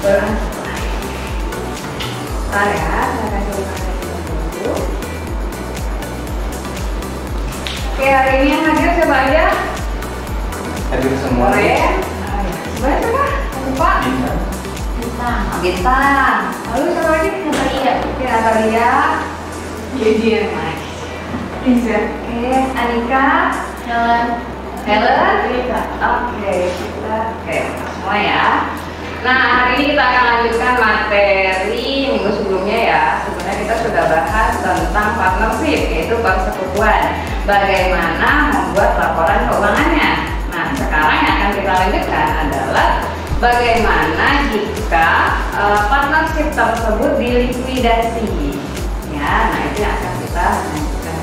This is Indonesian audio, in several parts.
beransur. Bentar ya, saya kasih lihat dulu. Oke, hari ini yang hadir siapa aja? Hadir semua. Keren. Sebenarnya siapa? Lupa. Bintang. Lalu siapa lagi? Natalia. Oke, Natalia. Jadi yang naik. Bisa. Oke, Anika. Helen. Oke, semua ya. Nah, hari ini kita akan lanjutkan materi minggu sebelumnya ya. Sebenarnya kita sudah bahas tentang partnership, yaitu persekutuan. Bagaimana membuat laporan keuangannya. Nah, sekarang yang akan kita lanjutkan adalah bagaimana jika partnership tersebut dilikuidasi. Ya, nah itu yang akan kita lanjutkan.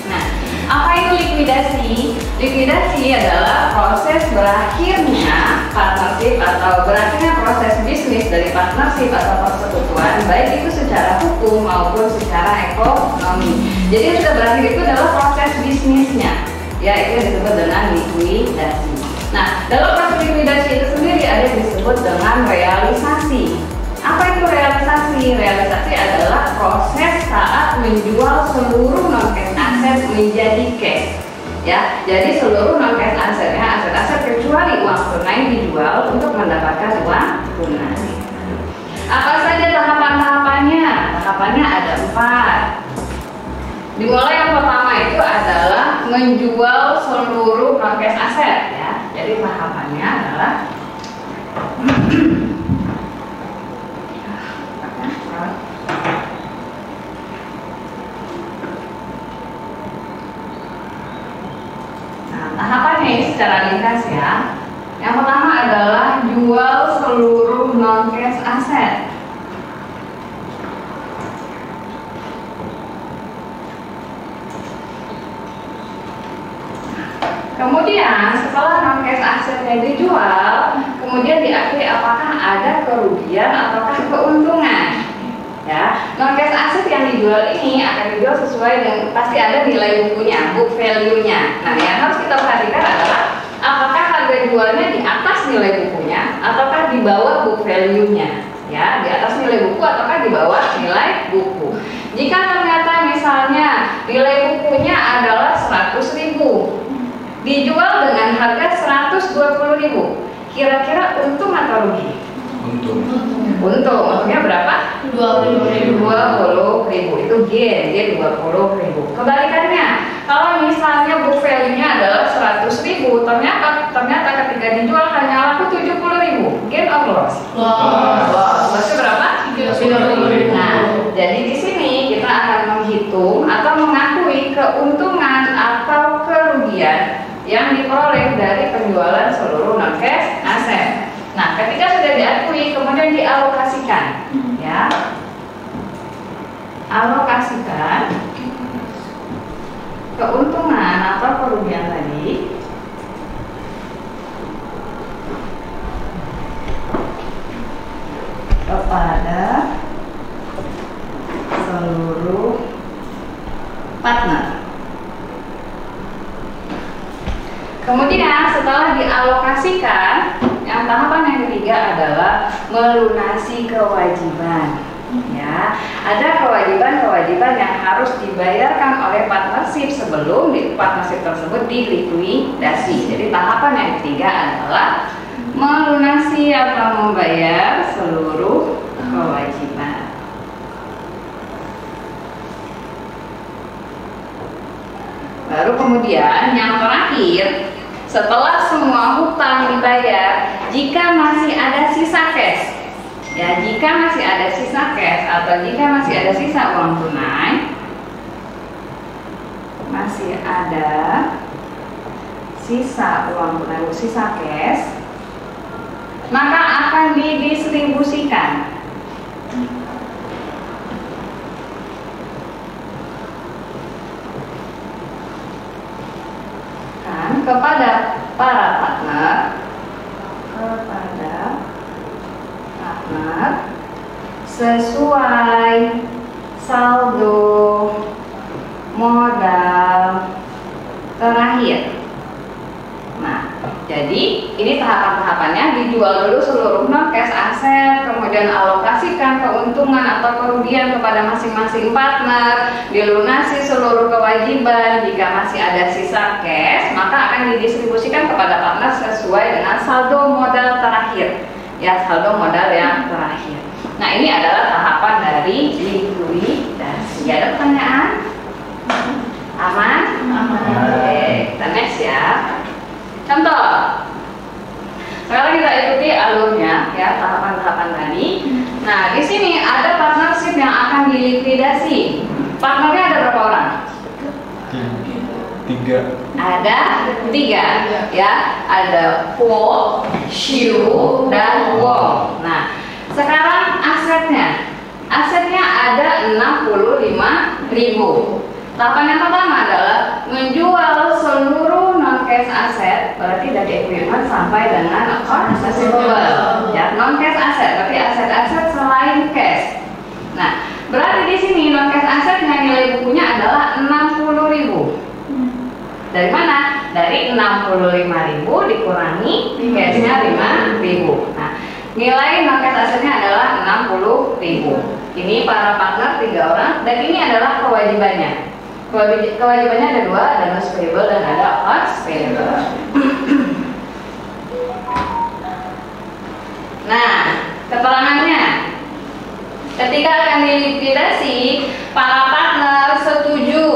Nah, apa itu likuidasi? Likuidasi adalah proses berakhirnya partnership atau berakhirnya proses bisnis dari partnership atau persekutuan, baik itu secara hukum maupun secara ekonomi. Jadi yang sudah berakhir itu adalah proses bisnisnya, ya itu yang disebut dengan likuidasi. Nah, dalam proses likuidasi itu sendiri ada yang disebut dengan realisasi. Apa itu realisasi? Realisasi adalah proses saat menjual seluruh non-cash aset menjadi cash. Ya, jadi seluruh non-cash asetnya, aset-aset kecuali uang tunai dijual untuk mendapatkan uang tunai. Apa saja tahapan-tahapannya? Tahapannya ada 4. Dimulai yang pertama itu adalah menjual seluruh non-cash aset. Ya, jadi tahapannya adalah tahapannya ini secara ringkas ya. Yang pertama adalah jual seluruh non-cash aset. Kemudian setelah non-cash asetnya dijual, kemudian diakui apakah ada kerugian ataukah keuntungan. Ya, non-cash aset yang dijual ini akan dijual sesuai dengan pasti ada nilai bukunya, book value-nya. Nah, yang harus kita perhatikan adalah apakah harga jualnya di atas nilai bukunya ataukah di bawah book value-nya. Ya, di atas nilai buku ataukah di bawah nilai buku. Jika ternyata misalnya nilai bukunya adalah 100.000, dijual dengan harga 120.000, kira-kira untung atau rugi? Untung. Untungnya berapa? 20.000. Itu gain 20.000. Kebalikannya, kalau misalnya book value-nya adalah 100.000, ternyata ketika dijual hanya laku 70.000, gain or loss? Lossnya berapa? 30.000. Nah, jadi di sini kita akan menghitung atau mengakui keuntungan atau kerugian yang diperoleh dari penjualan seluruh non-cash aset. Nah, ketika sudah diakui, kemudian dialokasikan, ya, alokasikan keuntungan atau kerugian tadi kepada seluruh partner. Kemudian setelah dialokasikan, yang tahapan yang ketiga adalah melunasi kewajiban. Ya, ada kewajiban-kewajiban yang harus dibayarkan oleh partnership sebelum partnership tersebut dilikuidasi. Jadi tahapan yang ketiga adalah melunasi atau membayar seluruh kewajiban. Baru kemudian yang terakhir, setelah semua hutang dibayar, jika masih ada sisa cash, ya, jika masih ada sisa cash atau jika masih ada sisa uang tunai, masih ada sisa uang tunai, sisa cash, maka akan didistribusikan kepada para partner, sesuai saldo modal terakhir. Nah, jadi Ini tahapan-tahapannya: dijual dulu seluruh non-cash aset, kemudian alokasikan keuntungan atau kerugian kepada masing-masing partner, dilunasi seluruh kewajiban. Jika masih ada sisa cash, maka akan didistribusikan kepada partner sesuai dengan saldo modal terakhir. Ya, saldo modal yang terakhir. Nah, ini adalah tahapan dari likuidasi. Ada pertanyaan? Aman? Aman. Oke, kita next ya. Contoh. Sekarang kita ikuti alurnya ya, tahapan-tahapan tadi. Nah, di sini ada partnership yang akan dilikuidasi. Partnernya ada berapa orang? 3. Ada 3 ya. Ada Kuo, Shiu, dan Wong. Nah, sekarang asetnya ada 65.000. Tahapan yang pertama adalah menjual seluruh non-cash aset, berarti dari equipment sampai dengan accounts receivable. Ya, non-cash aset, berarti aset-aset selain cash. Nah, berarti di sini non-cash asetnya nilai bukunya adalah 60.000. Dari mana? Dari 65.000 dikurangi cashnya 5.000. Nah, nilai non-cash asetnya adalah 60.000. Ini para partner 3 orang, dan ini adalah kewajibannya. Kewajibannya ada 2, ada notes payable dan ada accounts payable. Nah, keterangannya, ketika akan dilikuidasi, para partner setuju.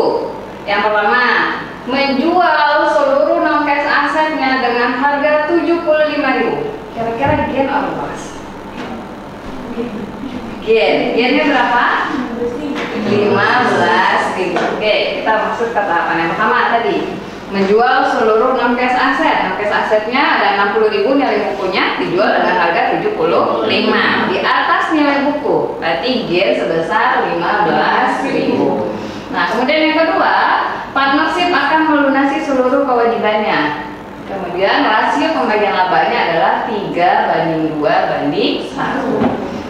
Yang pertama, menjual seluruh non-cash asetnya dengan harga 75.000. Kira-kira gain or loss? Gainnya berapa? 15.000. Oke, kita masuk ke tahapan yang pertama tadi. Menjual seluruh non-cash aset. Non-cash asetnya ada 60.000 nilai bukunya, dijual dengan harga 75. Di atas nilai buku, berarti gain sebesar 15.000. Nah, kemudian yang kedua, partnership akan melunasi seluruh kewajibannya. Kemudian rasio pembagian labanya adalah 3:2:1.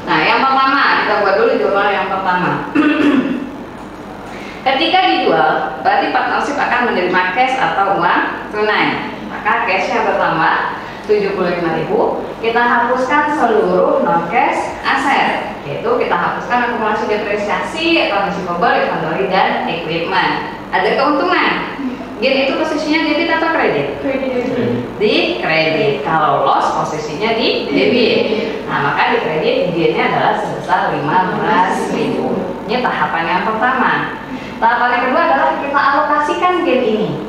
Nah, yang pertama, kita buat dulu jurnal yang pertama. Ketika dijual, berarti partnership akan menerima cash atau uang tunai. Maka cashnya bertambah 75.000. Kita hapuskan seluruh non-cash aset, yaitu kita hapuskan akumulasi depresiasi, accounts receivable, inventory, dan equipment. Ada keuntungan. Gain itu posisinya debit atau kredit? Di kredit. Kalau loss posisinya di debit. Nah, maka di kredit gainnya adalah sebesar 15.000. Ini tahapan yang pertama. Tahapan yang kedua adalah kita alokasikan gain ini.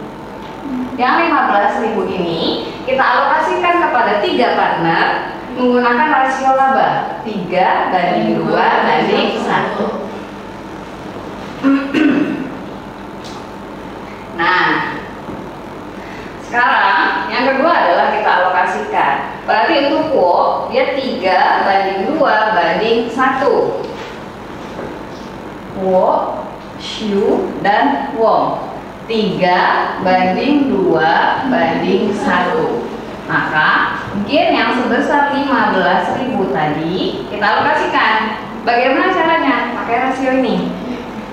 Yang 15.000 ini kita alokasikan kepada 3 partner menggunakan rasio laba 3:2:1. Nah, sekarang yang kedua adalah kita alokasikan. Berarti untuk Kuo dia 3:2:1. Kuo, Shiu, dan Wong 3:2:1. Maka gain yang sebesar 15.000 tadi kita alokasikan. Bagaimana caranya? Pakai rasio ini.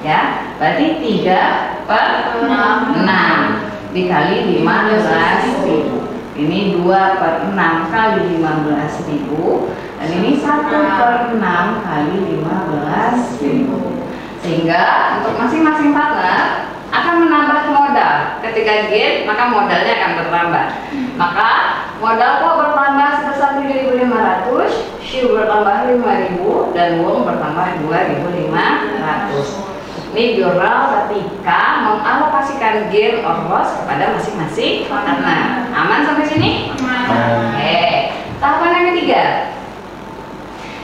Ya, berarti 3/6 dikali 15.000. Ini 2/6 kali 15.000, dan ini 1/6 kali 15.000. Sehingga untuk masing-masing partner akan menambah modal. Ketika gain, maka modalnya akan bertambah. Maka modal Kuo bertambah sebesar 7.500, Shiu bertambah 5.000, dan Wong bertambah 2.500. Ini jurnal ketika mengalokasikan gain or loss kepada masing-masing partner. Aman sampai sini? Aman. Oke. Tahapan yang ketiga,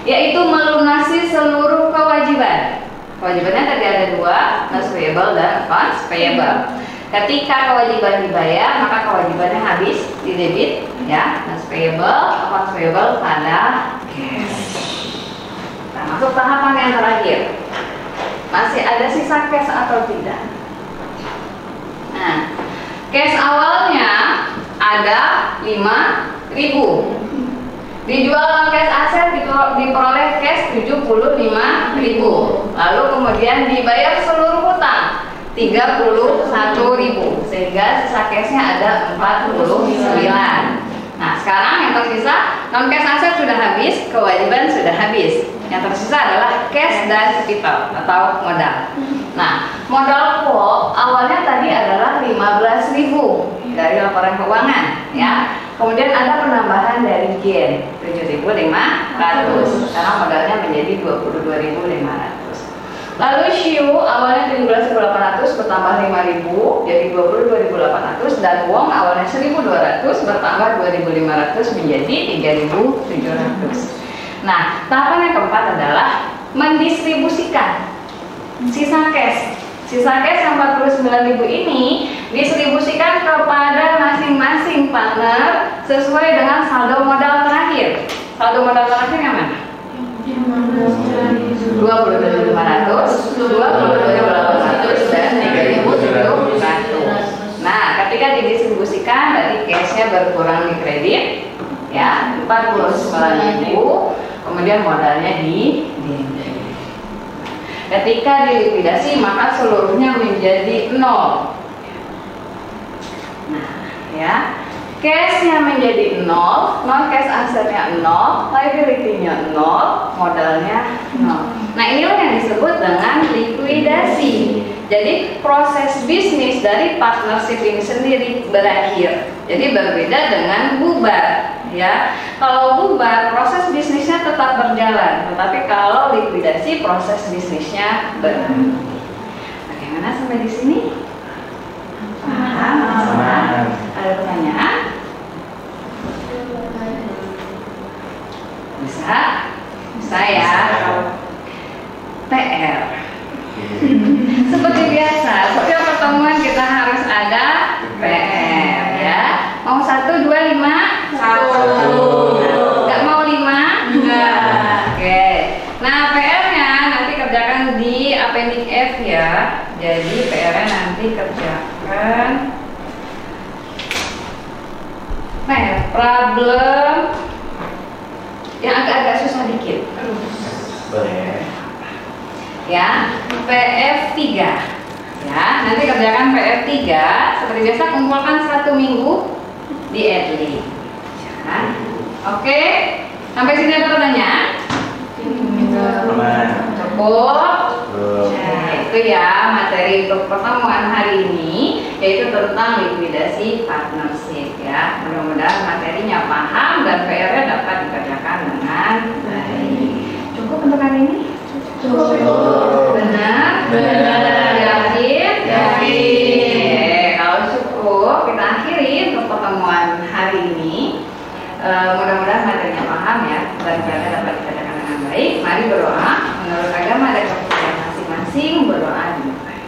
yaitu melunasi seluruh kewajiban. Kewajibannya tadi ada 2, notes payable dan accounts payable. Ketika kewajiban dibayar, maka kewajibannya habis di debit, ya, notes payable, accounts payable pada cash. Nah, masuk tahapan yang terakhir. Masih ada sisa cash atau tidak? Nah, cash awalnya ada 5.000. Dijual non-cash aset diperoleh cash 75.000. Lalu kemudian dibayar seluruh hutang 31.000, sehingga sisa cashnya ada 49. Nah, sekarang tersisa non cash aset sudah habis, kewajiban sudah habis. Yang tersisa adalah cash dan capital atau modal. Nah, modal pokok awalnya tadi adalah 15.000 dari laporan keuangan, ya. Kemudian ada penambahan dari gain 7.500 karena modalnya menjadi 22.500. Lalu SHIU awalnya 17.800 bertambah 5.000 jadi 22.800 dan uang awalnya 1.200 bertambah 2.500 menjadi 3.700. Nah, tahapan yang keempat adalah mendistribusikan sisa cash. Sisa cash yang 49.000 ini distribusikan kepada masing-masing partner sesuai dengan saldo modal terakhir. Saldo modal terakhir yang mana? 22.500, 22.800 dan 3.700. Nah, ketika didistribusikan dari cashnya berkurang di kredit, ya 49.000, kemudian modalnya di ketika dilikuidasi maka seluruhnya menjadi 0. Nah, ya. Cashnya menjadi 0, non cash asetnya 0, liability-nya 0, modalnya 0. Nah, inilah yang disebut dengan likuidasi. Jadi proses bisnis dari partnership ini sendiri berakhir. Jadi berbeda dengan bubar, ya. Kalau bubar proses bisnisnya tetap berjalan, tetapi kalau likuidasi proses bisnisnya berhenti. Bagaimana sampai di sini? Paham? Ada pertanyaan? Bisa? Bisa ya. PR. Seperti biasa, setiap pertemuan kita harus ada PR, ya. Mau 1, 2, 5? 1. Nggak mau 5? Enggak. Oke. Nah, PR-nya nanti kerjakan di appendix F ya. Jadi PR-nya nanti kerjakan problem yang agak-agak susah dikit. Boleh. Ya, PF3. Ya, nanti kerjakan PF3. Seperti biasa kumpulkan 1 minggu di Edley. Ya. Oke. Sampai sini ada pertanyaan? Cukup. Nah, itu ya materi untuk pertemuan hari ini, yaitu tentang likuidasi partnership ya. Mudah-mudahan materinya paham dan PR-nya dapat dikerjakan dengan baik. Cukup untuk hari ini? Cukup. Benar? Benar. Yakin? Yakin. Kalau cukup, kita akhiri untuk pertemuan hari ini. Mudah-mudahan materinya paham ya dan PR-nya dapat dikerjakan dengan baik. Mari berdoa. Menurut agama dan kepercayaan masing-masing, berdoa dimulai.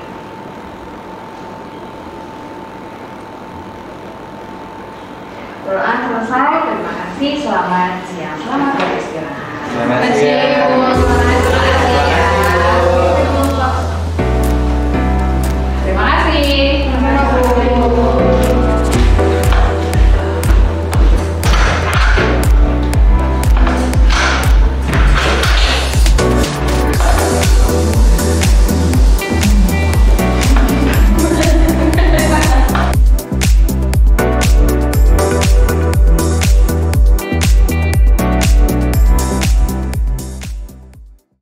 Doa selesai. Terima kasih. Selamat siang. Selamat beristirahat. Selamat siang.